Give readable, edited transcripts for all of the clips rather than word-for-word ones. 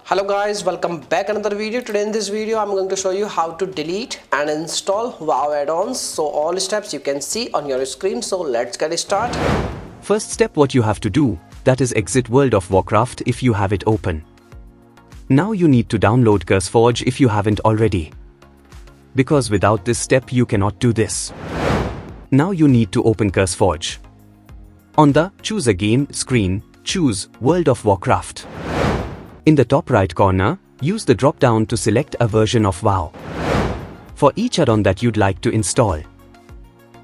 Hello guys, welcome back another video. Today in this video I'm going to show you how to delete and install WoW add-ons. So all steps you can see on your screen. So let's get started. First step, what you have to do, that is exit World of Warcraft if you have it open. Now you need to download CurseForge if you haven't already. Because without this step you cannot do this. Now you need to open CurseForge. On the Choose a Game screen, choose World of Warcraft. In the top right corner, use the drop-down to select a version of WoW. For each add-on that you'd like to install,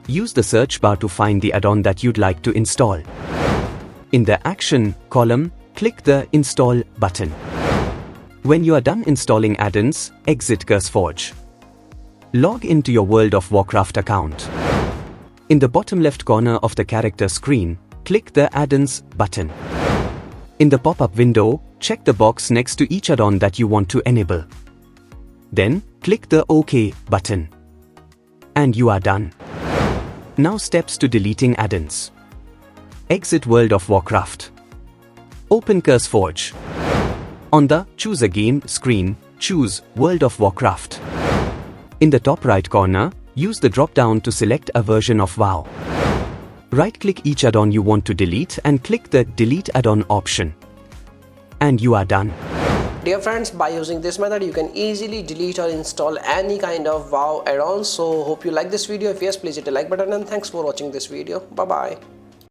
use the search bar to find the add-on that you'd like to install. In the Action column, click the Install button. When you are done installing add-ons, exit CurseForge. Log into your World of Warcraft account. In the bottom left corner of the character screen, click the Addons button. In the pop-up window, check the box next to each add-on that you want to enable. Then, click the OK button. And you are done. Now steps to deleting add-ons. Exit World of Warcraft. Open CurseForge. On the Choose a Game screen, choose World of Warcraft. In the top right corner, use the drop-down to select a version of WoW. Right-click each add-on you want to delete and click the Delete Add-on option. And you are done. Dear friends, by using this method you can easily delete or install any kind of WoW add-ons. So hope you like this video. If yes, please hit the like button and thanks for watching this video. Bye bye.